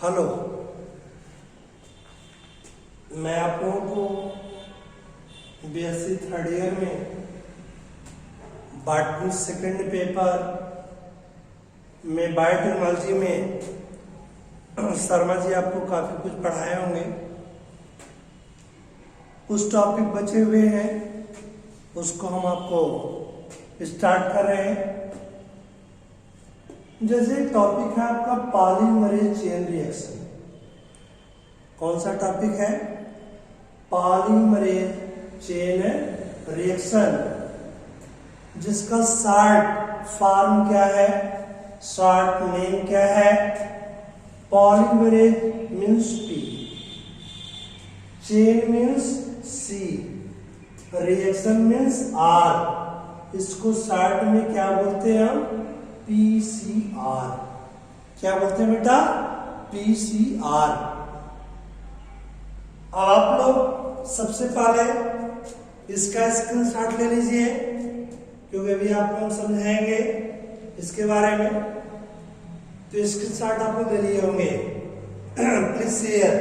Hello, मैं आप लोगों को बीएससी थर्ड ईयर में बॉटनी सेकेंड पेपर में बायोटेक्नोलॉजी में शर्मा जी आपको काफी कुछ पढ़ाए होंगे। कुछ टॉपिक बचे हुए हैं, उसको हम आपको स्टार्ट कर रहे हैं। जैसे टॉपिक है आपका पॉलीमरेज चेन रिएक्शन। कौन सा टॉपिक है? पॉलीमरेज चेन रिएक्शन, जिसका शॉर्ट फॉर्म क्या है, शॉर्ट नेम क्या है? Polymerase means P, chain means C, reaction means R. इसको शॉर्ट में क्या बोलते हैं हम? पीसीआर। क्या बोलते हैं बेटा? पीसीआर। आप लोग सबसे पहले इसका स्क्रीनशॉट ले लीजिए, क्योंकि अभी आपको हम समझाएंगे इसके बारे में। तो स्क्रीनशॉट आप लोग ले लिए होंगे। Please share.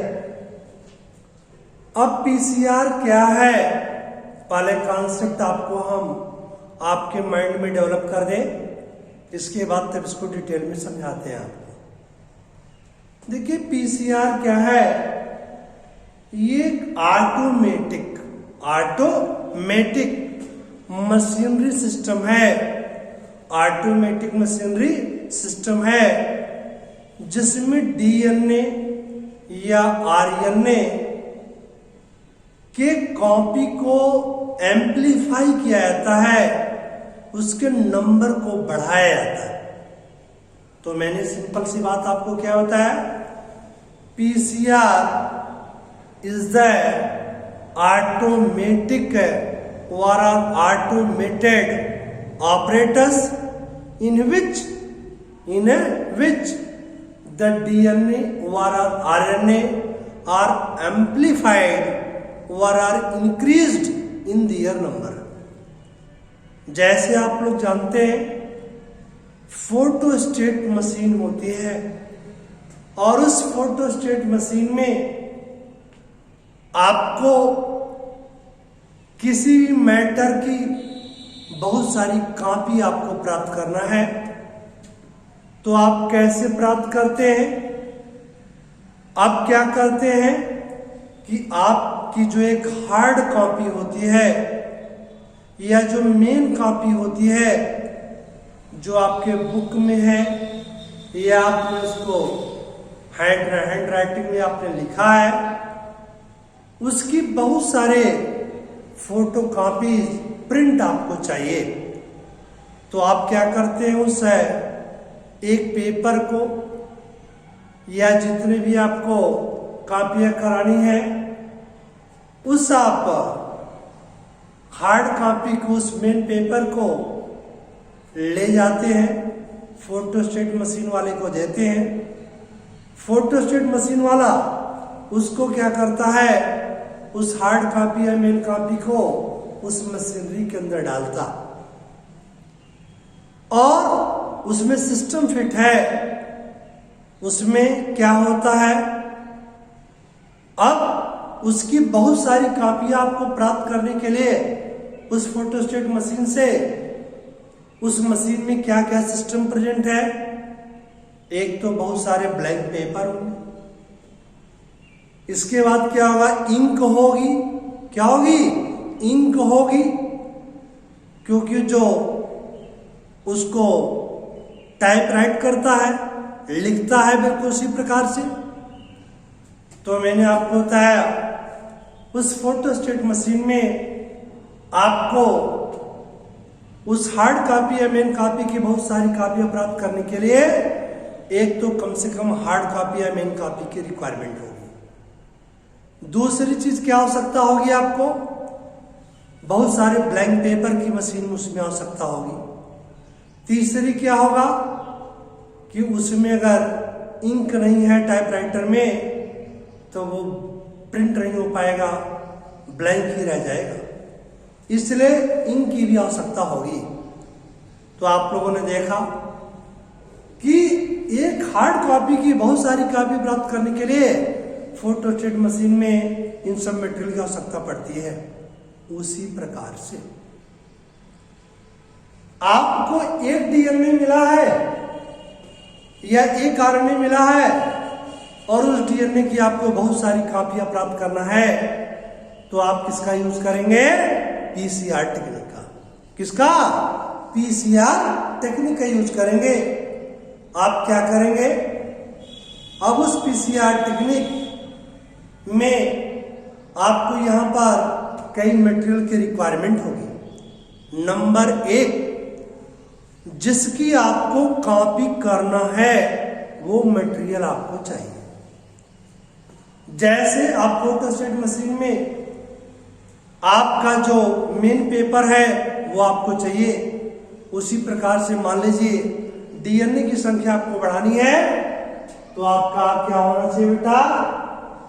अब पीसीआर क्या है, पहले कॉन्सेप्ट आपको हम आपके माइंड में डेवलप कर दें, इसके बाद तब इसको डिटेल में समझाते हैं आपको। देखिए पीसीआर क्या है, ये ऑटोमेटिक मशीनरी सिस्टम है। ऑटोमेटिक मशीनरी सिस्टम है जिसमें डीएनए या आरएनए के कॉपी को एम्पलीफाई किया जाता है, उसके नंबर को बढ़ाया जाता है। तो मैंने सिंपल सी बात आपको क्या होता है, पीसीआर इज द ऑटोमेटिक और automated operators in which the DNA और आरएनए आर एम्पलीफाइड और are increased in their number. जैसे आप लोग जानते हैं फोटोस्टेट मशीन होती है, और उस फोटोस्टेट मशीन में आपको किसी भी मैटर की बहुत सारी कॉपी आपको प्राप्त करना है। तो आप कैसे प्राप्त करते हैं? आप क्या करते हैं कि आपकी जो एक हार्ड कॉपी होती है या जो मेन कॉपी होती है, जो आपके बुक में है या आपने उसको हैंड राइटिंग में आपने लिखा है, उसकी बहुत सारे फोटो कॉपीज प्रिंट आपको चाहिए। तो आप क्या करते हैं, उस एक पेपर को या जितने भी आपको कॉपियां करानी है, उस आप हार्ड कॉपी को, उस मेन पेपर को ले जाते हैं, फोटोस्टेट मशीन वाले को देते हैं। फोटोस्टेट मशीन वाला उसको क्या करता है, उस हार्ड कॉपी या मेन कॉपी को उस मशीनरी के अंदर डालता, और उसमें सिस्टम फिट है। उसमें क्या होता है, अब उसकी बहुत सारी कॉपियां आपको प्राप्त करने के लिए उस फोटोस्टेट मशीन से, उस मशीन में क्या क्या सिस्टम प्रेजेंट है? एक तो बहुत सारे ब्लैंक पेपर होंगे, इसके बाद क्या होगा, इंक होगी। क्या होगी? इंक होगी, क्योंकि जो उसको टाइप राइट करता है, लिखता है बिल्कुल उसी प्रकार से। तो मैंने आपको बताया उस फोटोस्टेट मशीन में आपको उस हार्ड कॉपी या मेन कॉपी की बहुत सारी कॉपियां प्राप्त करने के लिए एक तो कम से कम हार्ड कॉपी या मेन कॉपी की रिक्वायरमेंट होगी। दूसरी चीज क्या आवश्यकता होगी आपको? बहुत सारे ब्लैंक पेपर की मशीन उसमें आवश्यकता होगी। तीसरी क्या होगा कि उसमें अगर इंक नहीं है टाइपराइटर में, तो वो प्रिंट नहीं हो पाएगा, ब्लैंक ही रह जाएगा, इसलिए इंक की भी आवश्यकता होगी। तो आप लोगों ने देखा कि एक हार्ड कॉपी की बहुत सारी कॉपी प्राप्त करने के लिए फोटोस्टेट मशीन में इन सब मटेरियल की आवश्यकता पड़ती है। उसी प्रकार से आपको एक डीएनए मिला है या एक आरएनए मिला है और उस डीएनए की आपको बहुत सारी कॉपियां प्राप्त करना है, तो आप किसका यूज करेंगे? पीसीआर टेक्निक का। किसका? पीसीआर टेक्निक का यूज करेंगे। आप क्या करेंगे? अब उस पीसीआर टेक्निक में आपको यहां पर कई मटेरियल की रिक्वायरमेंट होगी। नंबर 1, जिसकी आपको कॉपी करना है वो मटेरियल आपको चाहिए। जैसे आप फोटोस्टेट मशीन में आपका जो मेन पेपर है वो आपको चाहिए, उसी प्रकार से मान लीजिए डीएनए की संख्या आपको बढ़ानी है तो आपका क्या होना चाहिए बेटा?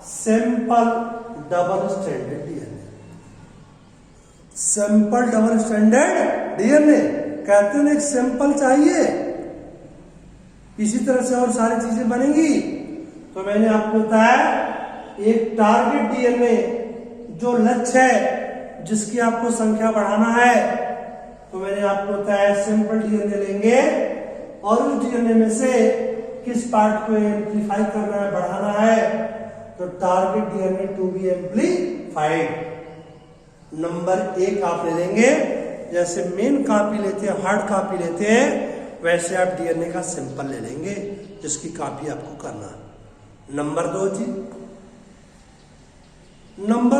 Sample double standard DNA. Sample double standard DNA कहते हैं, एक सैंपल चाहिए, इसी तरह से और सारी चीजें बनेंगी। तो मैंने आपको बताया एक टारगेट डीएनए जो लक्ष्य है जिसकी आपको संख्या बढ़ाना है, तो मैंने आपको बताया सिंपल डीएनए लेंगे और उस डीएनए में से किस पार्ट को एम्प्लीफाई करना है, बढ़ाना है, तो target DNA to be amplified. Number 1 आप ले लेंगे। जैसे मेन कॉपी लेते हैं, हार्ड कॉपी लेते हैं, वैसे आप डीएनए का सैंपल ले लेंगे जिसकी कॉपी आपको करना है। नंबर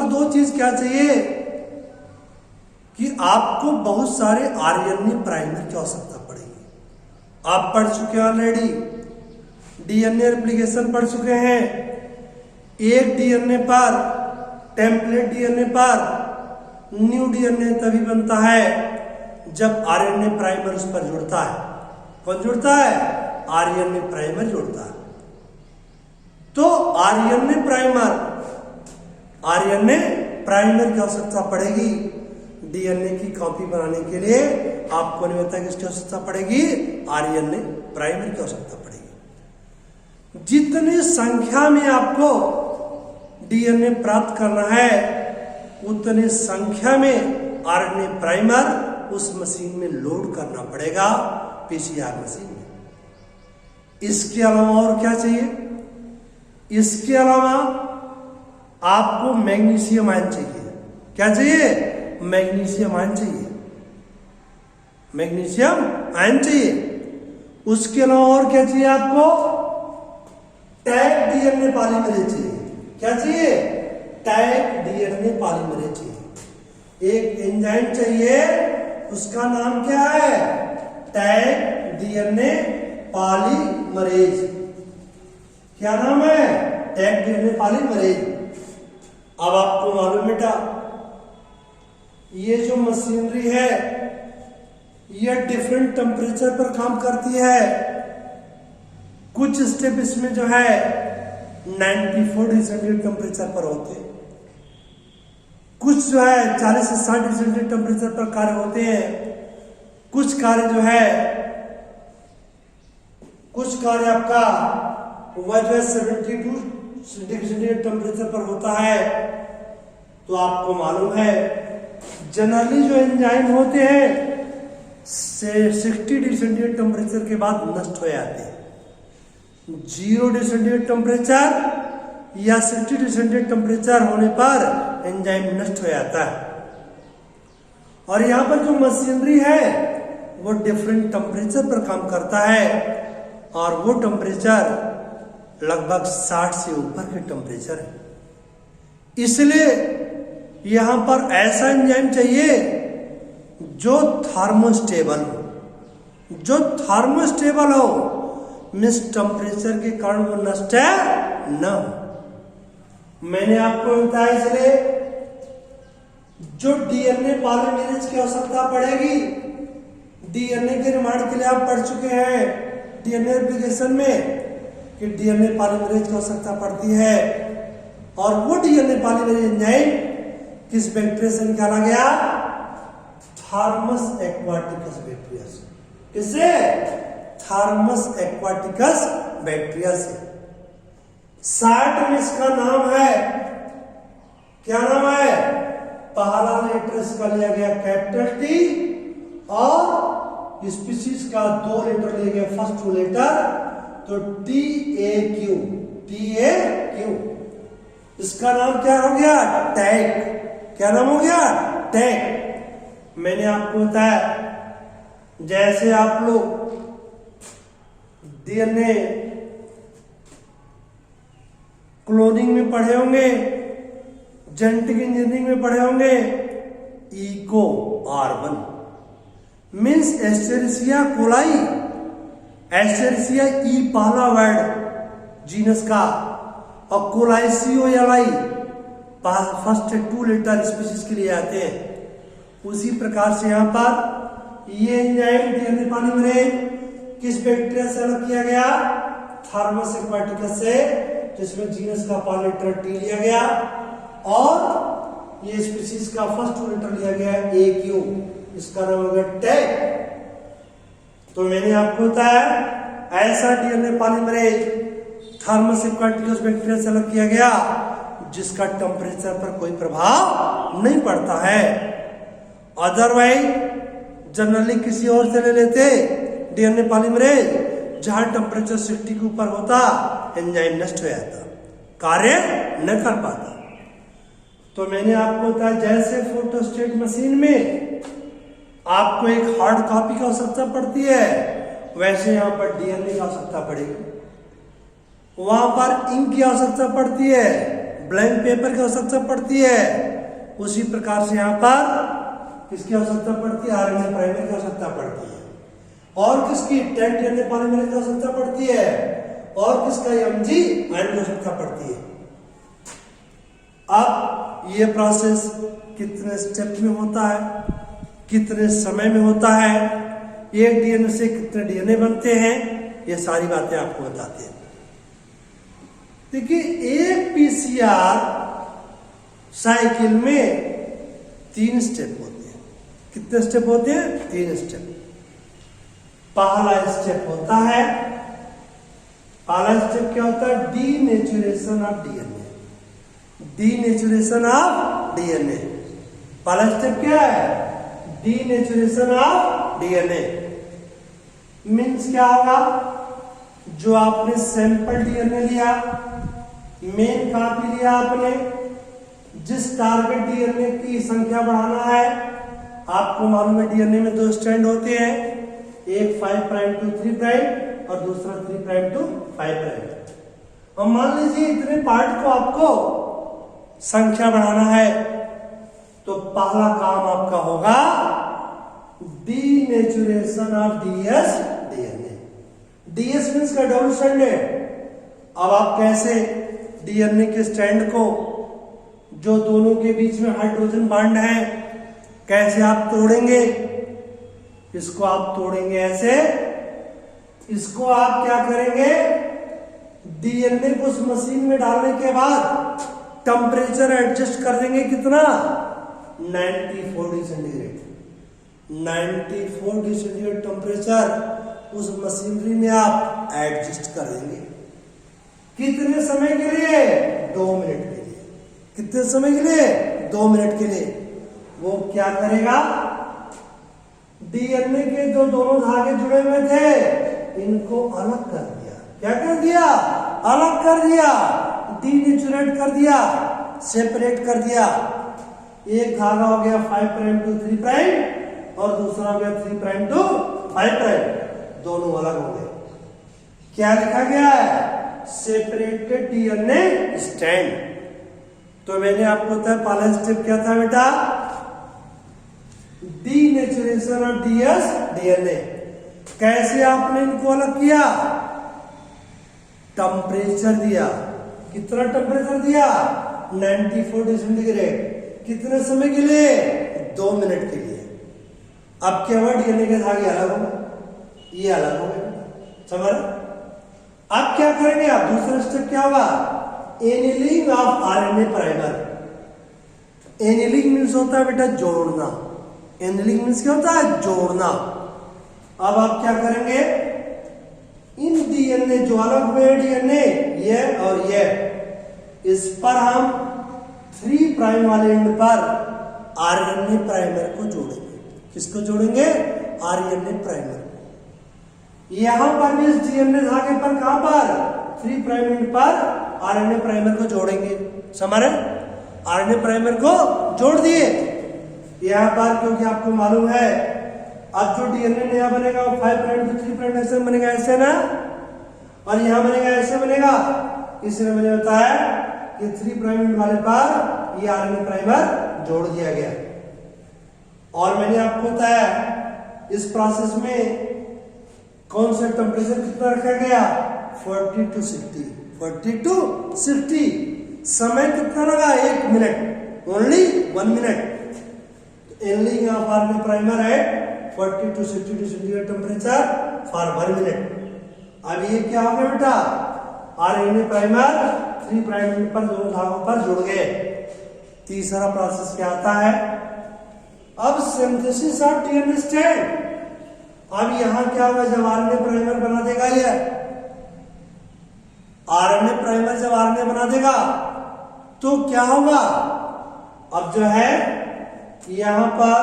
2 चीज क्या चाहिए कि आपको बहुत सारे आरएनए प्राइमर की आवश्यकता पड़ेगी। आप पढ़ चुके हैं ऑलरेडी, डीएनए एप्लीकेशन पढ़ चुके हैं। एक डीएनए पर, टेम्पलेट डीएनए पर न्यू डीएनए तभी बनता है जब आरएनए प्राइमर उस पर जुड़ता है। कौन जुड़ता है? आरएनए प्राइमर जुड़ता है। तो आरएनए प्राइमर की आवश्यकता पड़ेगी डीएनए की कॉपी बनाने के लिए। आपको नहीं पता किसकी आवश्यकता पड़ेगी? आरएनए प्राइमर की आवश्यकता पड़ेगी। जितनी संख्या में आपको डीएनए प्राप्त करना है उतनी संख्या में आरएनए प्राइमर उस मशीन में लोड करना पड़ेगा, पीसीआर मशीन में। इसके अलावा और क्या चाहिए? इसके अलावा आपको मैग्नीशियम आयन चाहिए। क्या चाहिए? मैग्नीशियम आयन चाहिए। मैग्नीशियम आयन चाहिए। उसके अलावा और क्या चाहिए आपको? टैग डीएनए पॉलीमरेज चाहिए। क्या चाहिए? टैग डीएनए पॉलीमरेज चाहिए। एक एंजाइम चाहिए, उसका नाम क्या है? Tag DNA polymerase. क्या नाम है? Tag DNA polymerase. अब आपको मालूम बेटा, ये जो मशीनरी है ये डिफरेंट टेम्परेचर पर काम करती है। कुछ स्टेप इसमें जो है 94 डिग्री सेंटीग्रेड टेम्परेचर पर होते हैं, कुछ जो है 40 से 60 डिग्री सेंटीग्रेड टेम्परेचर पर कार्य होते हैं, कुछ कार्य जो है आपका वह जो है 72 डिग्री सेंटीग्रेड टेम्परेचर पर होता है। तो आपको मालूम है जनरली जो एंजाइम होते हैं 60 डिग्री सेंटीग्रेड टेम्परेचर के बाद नष्ट हो जाते हैं। 0 डिग्री सेंटीग्रेड टेम्परेचर या 60 डिग्री सेंटीग्रेड टेम्परेचर होने पर एंजाइम नष्ट हो जाता है। और यहाँ पर जो मशीनरी है वो डिफरेंट टेम्परेचर पर काम करता है और वो टेम्परेचर लगभग 60 से ऊपर के टेम्परेचर है। इसलिए यहां पर ऐसा एंजाइम चाहिए जो थर्मोस्टेबल हो। जो थर्मोस्टेबल हो मीन्स टेम्परेचर के कारण वो नष्ट न हो। मैंने आपको बताया इसलिए जो डीएनए पॉलीमरेज की आवश्यकता पड़ेगी, डीएनए के निर्माण के लिए आप पढ़ चुके हैं डीएनए एप्लीकेशन में कि डीएनए पॉलीमरेज की आवश्यकता पड़ती है। और वो डीएनए पॉलीमरेज एंजाइम किस बैक्टीरिया से निकाला गया? थर्मस एक्वाटिकस बैक्टीरिया से। किससे? थर्मस एक्वाटिकस बैक्टीरिया से। शॉर्ट में इसका नाम है, क्या नाम है? पहला लेटर इसका लिया गया कैपिटल टी और स्पीशीज का 2 लेटर लिए गए, फर्स्ट 2 लेटर, तो TAQ, TAQ। इसका नाम क्या हो गया? टैग। क्या नाम हो गया? टैग। मैंने आपको बताया जैसे आप लोग DNA क्लोनिंग में पढ़े होंगे, जेनेटिक इंजीनियरिंग में पढ़े होंगे, इको R1 मीन्स एस्टेरिसिया कोलाई। एस्टेरिसिया ई पहला वर्ड जीनस का, और कोलाइसियोलाई फर्स्ट 2 लेटर स्पीशीज के लिए आते हैं। उसी प्रकार से यहां पर ये एंजाइम डीएनए पॉलीमरेज किस बैक्टीरिया से अलग किया गया? थर्मस एक्वाटिकस से, जिसमें जीनस का पहला लेटर टी लिया गया और ये स्पीशीज का फर्स्ट 2 लेटर लिया गया AQ। इसका नाम हो गया टैग। तो मैंने आपको बताया ऐसा DNA polymerase thermos aquaticus bacteria से अलग किया गया जिसका टेम्परेचर पर कोई प्रभाव नहीं पड़ता है। अदरवाइज जनरली किसी और से ले लेते डीएनए पॉलीमरेज, जहां टेम्परेचर 60 के ऊपर होता एंजाइम नष्ट हो जाता, कार्य न कर पाता। तो मैंने आपको बताया जैसे फोटोस्टेट मशीन में आपको एक हार्ड कॉपी की आवश्यकता पड़ती है, वैसे यहां पर डीएनए की आवश्यकता पड़ेगी। वहां पर इंक की आवश्यकता पड़ती है, ब्लैंक पेपर की आवश्यकता पड़ती है। उसी प्रकार से यहां पर किसकी आवश्यकता पड़ती है? आरएनए प्राइमर की आवश्यकता पड़ती है। और किसकी? 10 डीएनए पॉलीमरेज की आवश्यकता पड़ती है, और किसका? MG आयन की आवश्यकता पड़ती है। अब ये प्रोसेस कितने स्टेप में होता है, कितने समय में होता है, एक डीएनए से कितने डीएनए बनते हैं, ये सारी बातें आपको बताते हैं। देखिए, एक PCR साइकिल में 3 स्टेप होते हैं। कितने स्टेप होते हैं? 3 स्टेप। पहला स्टेप होता है, पहला स्टेप क्या होता है? Denaturation of DNA. Denaturation of DNA पहला स्टेप क्या है? डीनेचुरेशन ऑफ डीएनए मीन्स क्या होगा? जो आपने सैंपल डीएनए लिया, मेन कॉपी लिया आपने, जिस टारगेट डीएनए की संख्या बढ़ाना है, आपको मालूम है डीएनए में 2 स्ट्रैंड होते हैं, एक 5 प्राइम टू 3 प्राइम और दूसरा 3 प्राइम टू 5 प्राइम। और मान लीजिए इतने पार्ट को आपको संख्या बढ़ाना है, तो पहला काम आपका होगा denaturation of DS DNA. DS means का डबल स्ट्रैंडेड। अब आप कैसे डीएनए के स्ट्रैंड को, जो दोनों के बीच में हाइड्रोजन बॉन्ड है, कैसे आप तोड़ेंगे? इसको आप तोड़ेंगे ऐसे। इसको आप क्या करेंगे? डीएनए को उस मशीन में डालने के बाद टेम्परेचर एडजस्ट कर देंगे। कितना? 94 degree centigrade. 94 degree centigrade temperature उस मशीनरी में आप एडजस्ट कर देंगे। कितने समय के लिए? 2 मिनट के लिए। कितने समय के लिए? 2 मिनट के लिए। वो क्या करेगा? डीएनए के जो दोनों धागे जुड़े हुए थे, इनको अलग कर दिया। क्या कर दिया? अलग कर दिया, डीनेचुरेट कर दिया, सेपरेट कर दिया। एक धागा हो गया 5 प्राइम टू 3 प्राइम और दूसरा हो गया 3 प्राइम टू 5 प्राइम, दोनों अलग हो गए। क्या लिखा गया है? Separated DNA strand. तो मैंने आपको बताया पहला स्टेप क्या था बेटा? Denaturation of DS DNA. कैसे आपने इनको अलग किया? टेम्परेचर दिया। कितना टेम्परेचर दिया? 94 डिग्री सेंटीग्रेड। कितने समय के लिए? 2 मिनट के लिए। अब क्या हुआ? डीएनए के धागे अलग हो गए, ये अलग हो गए। समझ? अब क्या करेंगे आप? दूसरा स्टेप क्या होगा? Annealing of RNA primer. Annealing means होता है बेटा जोड़ना। एनिलिंग मीन्स क्या होता है? जोड़ना। अब आप क्या करेंगे? इन डीएनए जो अलग हुए डीएनए ये और ये, इस पर हम 3 प्राइम वाले एंड पर आरएनए प्राइमर को जोड़ेंगे। किसको जोड़ेंगे? आरएनए प्राइमर को। यहां पर भी इस डीएनए धागे पर कहां पर 3 प्राइम एंड पर आरएनए प्राइमर को जोड़ेंगे। समझ रहे? आरएनए प्राइमर को जोड़ दिए यहां पर, क्योंकि आपको मालूम है अब जो डीएनए नया बनेगा वो 5 प्राइम टू 3 प्राइम ऐसे बनेगा, ऐसे ना, और यहां बनेगा ऐसे बनेगा। इसलिए मैंने बताया कि 3 प्राइम वाले पर ये आरएनए प्राइमर जोड़ दिया गया। और मैंने आपको बताया इस प्रोसेस में कौन सा टेम्परेचर कितना रखा गया? 40 to 60। 40 to 60। समय कितना लगा? 1 minute, only 1 minute. Annealing of RNA primer है 40 to 60 degree centigrade temperature for 1 minute. अब ये क्या हो गया बेटा? आरएनए प्राइमर 3 प्राइम एंड पर दोनों धागों पर जुड़ गए। तीसरा प्रोसेस क्या आता है? अब सिंथेसिस ऑफ डीएनए स्ट्रैंड। अब यहां क्या होगा? जब आरएनए प्राइमर बना देगा ये, आरएनए प्राइमर जब आरएनए बना देगा तो क्या होगा? अब जो है यहां पर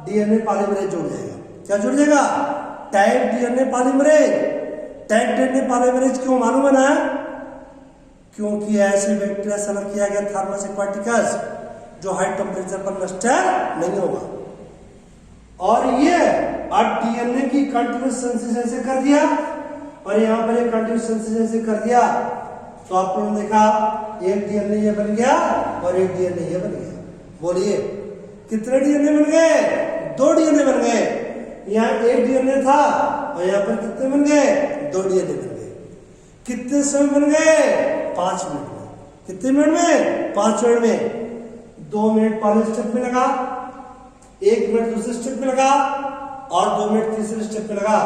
डीएनए पॉलीमरेज जुड़ जाएगा। क्या जुड़ जाएगा? Type DNA polymerase. Type DNA polymerase क्यों मालूम है ना? क्योंकि ऐसे बैक्टीरिया सेलेक्ट किया गया थर्मस एक्वाटिकस जो हाई टेम्परेचर पर नष्ट नहीं होगा। और ये अब डीएनए की कंटिन्यूस सिंथेसिस ऐसे कर दिया और यहां पर एक कंटिन्यूस सिंथेसिस ऐसे कर दिया तो आप लोगों ने देखा एक डीएनए ये बन गया और एक डीएनए ये बन गया। बोलिए कितने डीएनए बन गए? 2 डीएनए बन गए। यहाँ 1 डीएनए था और यहाँ पर कितने बन गए? 2 डीएनए बन गए। कितने समय बन गए? 5 मिनट में। कितने मिनट में? 5 मिनट में। 2 मिनट पहले स्टेप में लगा, 1 मिनट दूसरे स्टेप में लगा और 2 मिनट तीसरे स्टेप में लगा।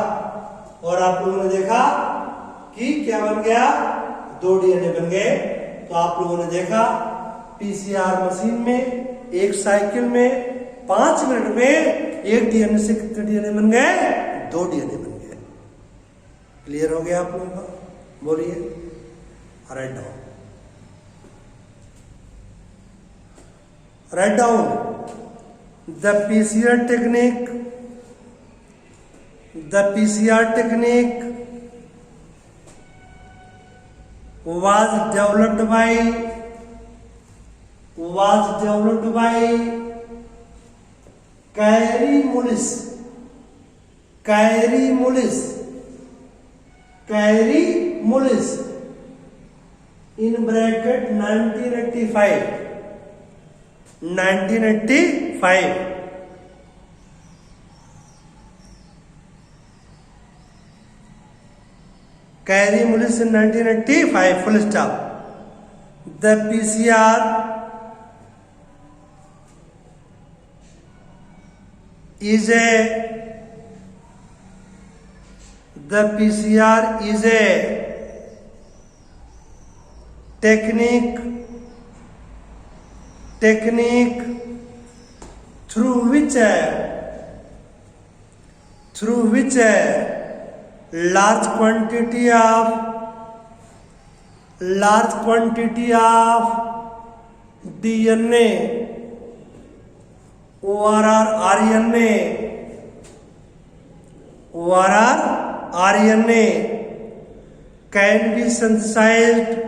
और आप लोगों ने देखा कि क्या बन गया? 2 डीएनए बन गए। तो आप लोगों ने देखा पीसीआर मशीन में एक साइकिल में 5 मिनट में 1 डीएनए से कितने डीएनए बन गए? 2 डीएनए बन गए। क्लियर हो गया आप लोगों का? बोलिए। Write down, right down. The PCR technique was developed by Kary Mullis in bracket 1985। Kary Mullis in 1985, full stop. The PCR is a technique through which large quantity of DNA ORR RNA can be synthesized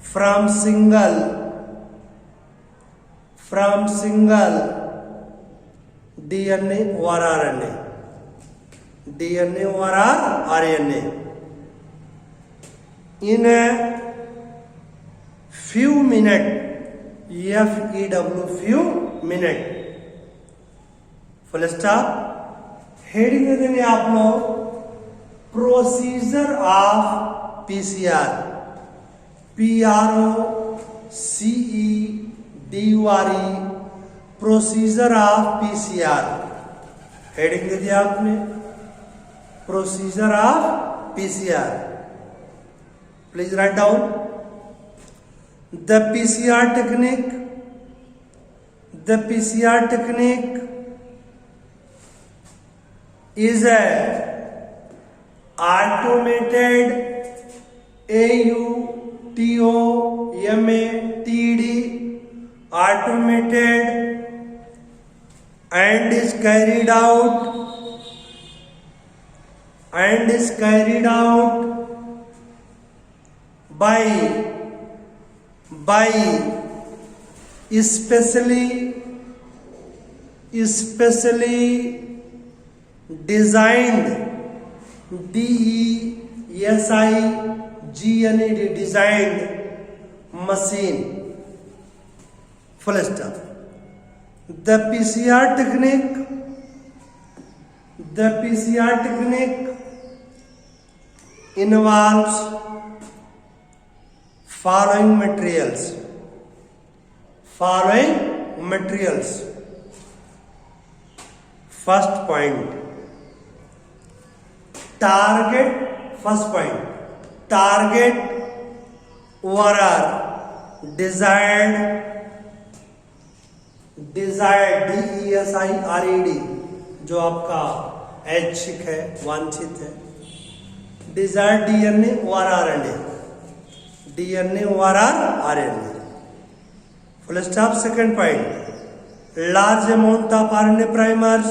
from single DNA or RNA in a few minutes, few minutes, full stop। Heading दे देंगे आप लोग procedure of PCR, PROCEDURE, procedure of PCR. Heading दे दिया आपने procedure of PCR. Please write down. The PCR technique The PCR technique is a automated automated automated and is carried out by specially designed designed machine. Full stop. The PCR technique involves following materials. First point, target overall desired DESIRED जो आपका ऐच्छिक है, वांछित है. Desired DNA ORR RNA. Full stop. Second point, large amount of RNA primers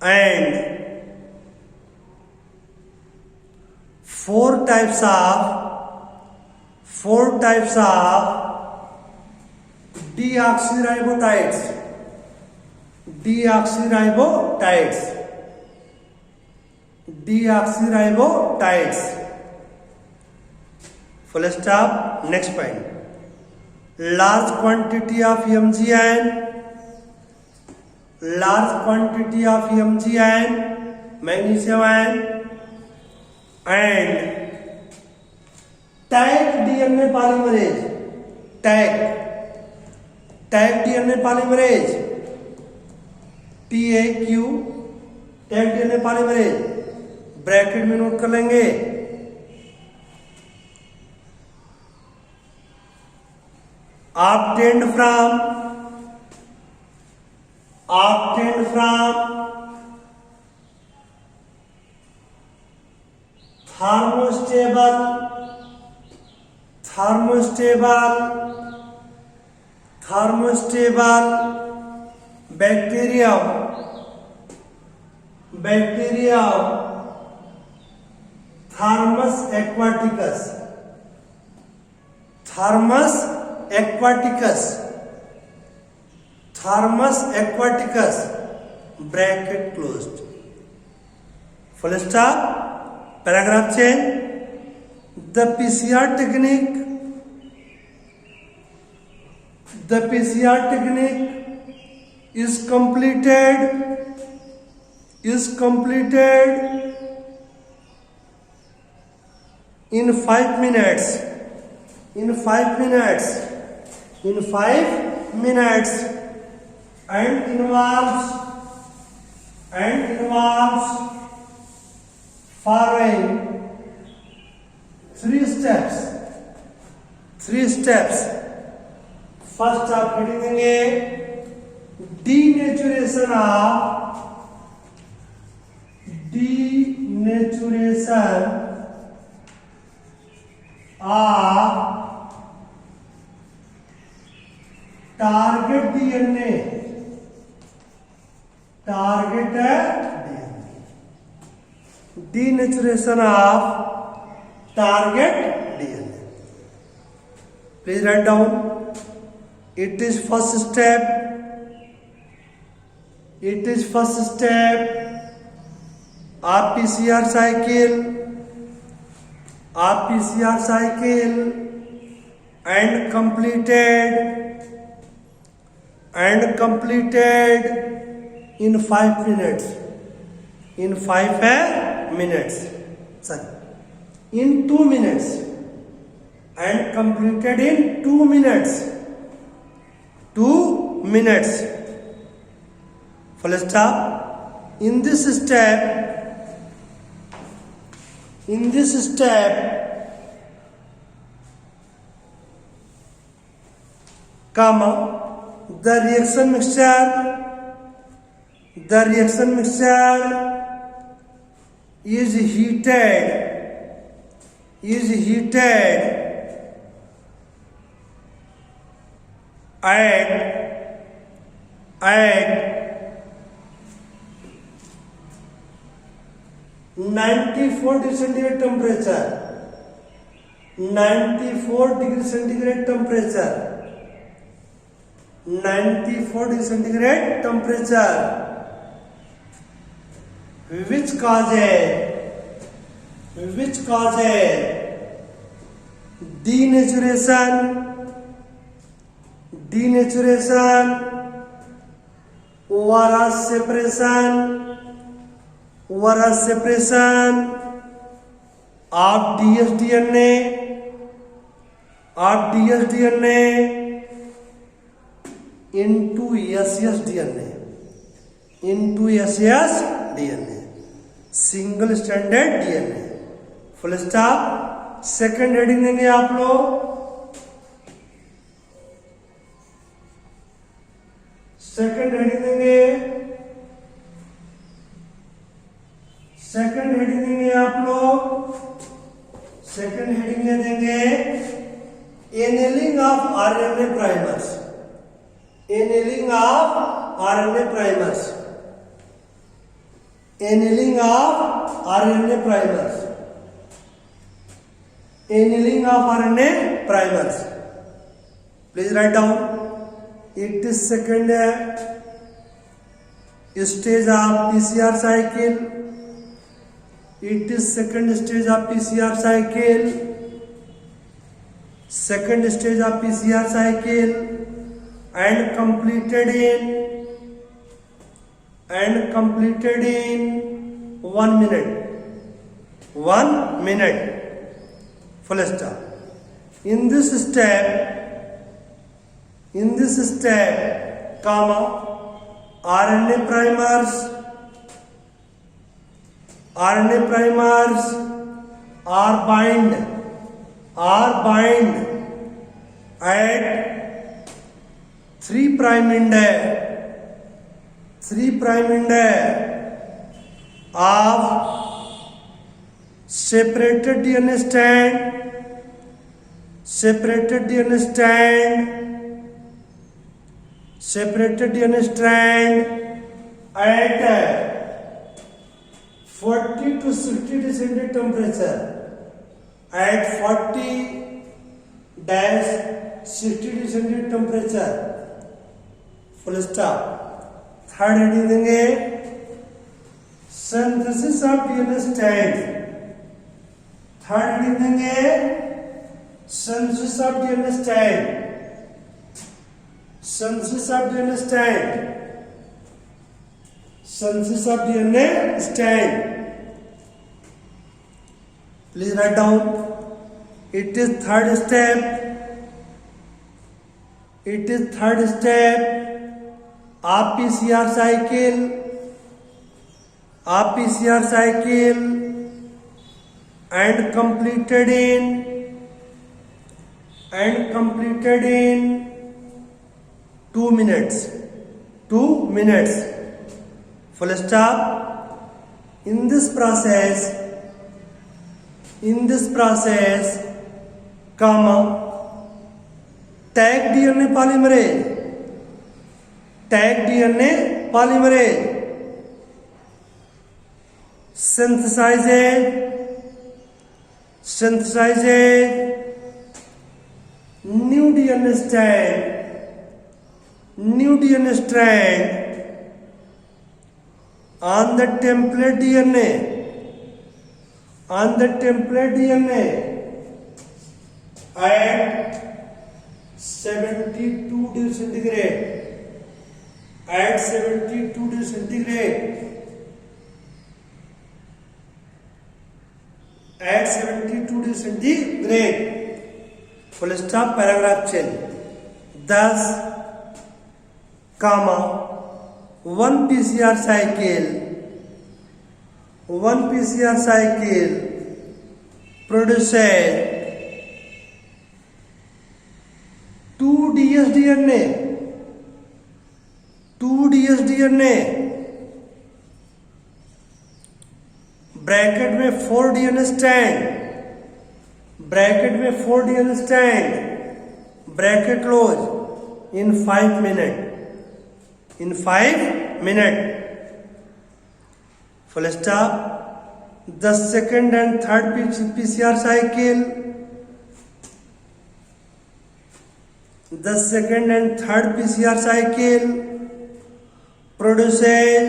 and four types of deoxyribotides. Full stop. Next point, large quantity of MgN, magnesium ion, and tag DNA polymerase, tag DNA polymerase, TAQ, tag DNA polymerase, bracket में note कर लेंगे. obtained from thermostable bacterium Thermus aquaticus, bracket closed. Full stop. Paragraph change. The PCR technique is completed in 5 minutes and involves following 3 steps. First आप heading देंगे denaturation of target DNA. Denaturation of target DNA. Please write down. It is first step of PCR cycle and completed in 5 minutes. In 2 minutes and completed in 2 minutes. 2 minutes. Full stop. In this step In this step, comma, the reaction mixture is heated at 94 degree centigrade temperature. 94 degree centigrade temperature. 94 degree centigrade temperature, which causes denaturation, ORS separation of dsDNA into ssDNA, single stranded DNA. Full stop. Second heading देंगे आप लोग, second heading देंगे आप लोग. Second heading में देंगे annealing of RNA primers. Annealing of RNA primers. Annealing of RNA primers. Annealing of RNA primers. Please write down. It is second stage of PCR cycle. It is second stage of PCR cycle. Second stage of PCR cycle. And completed in 1 minute. 1 minute. Full stop. In this step, comma, RNA primers are bind at 3' of separated DNA strand at 40 to 60 degree centigrade temperature. At 40-60 degree centigrade temperature. Full stop. Third heading देंगे synthesis of DNA strand. Third heading देंगे synthesis of DNA strand. Please write down. It is third step of PCR cycle and completed in 2 minutes. Full stop. In this process, comma, tag DNA polymerase synthesizes new DNA strand on the template DNA at 72 degree centigrade. At 72 degree centigrade. Full stop. Paragraph change. Thus, comma, one PCR cycle produces 2dsDNA, 2dsDNA, bracket में 4DNA stand, bracket में 4DNA stand, bracket close, in 5 minutes, in 5 minutes, full stop. The second and third PCR cycle, the second and third PCR cycle produces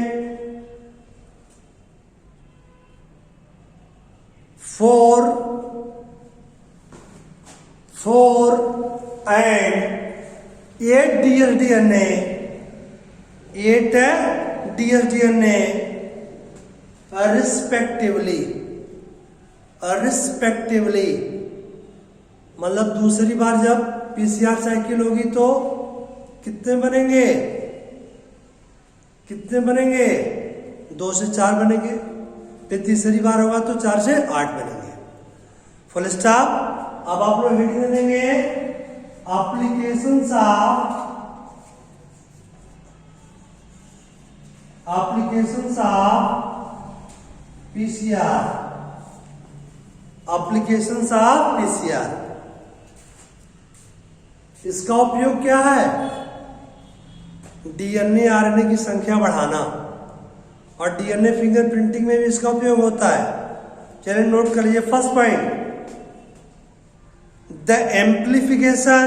4 and 8 dsDNA, 8 dsDNA respectively, मतलब दूसरी बार जब PCR cycle होगी तो कितने बनेंगे, 2 से 4 बनेंगे। फिर तीसरी बार होगा तो 4 से 8 बनेंगे। Full stop. अब आप लोग हेडिंग देंगे applications of PCR, applications of PCR. इसका उपयोग क्या है? डीएनए आरएनए की संख्या बढ़ाना, और डीएनए फिंगरप्रिंटिंग में भी इसका उपयोग होता है। चलिए नोट कर लीजिए। First point, the amplification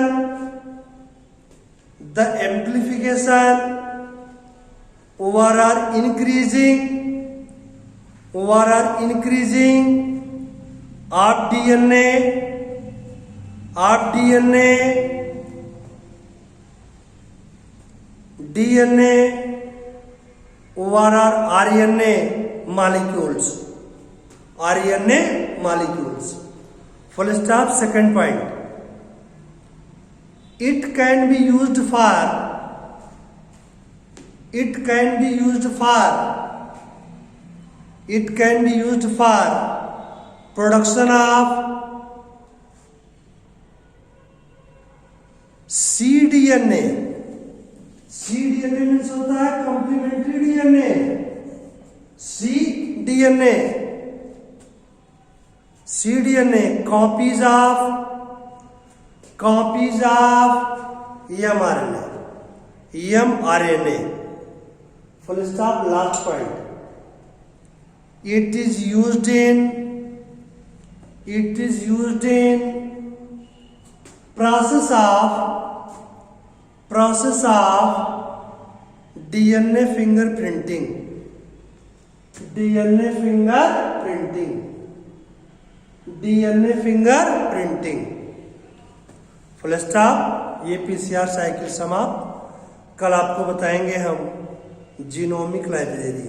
overall increasing of DNA over RNA molecules, full stop. Second point, it can be used for production of cDNA means होता है complementary DNA, cDNA copies of mRNA, full stop. Last point, it is used in process of DNA fingerprinting, full stop. ये PCR cycle समाप्त। कल आपको बताएंगे हम genomic library.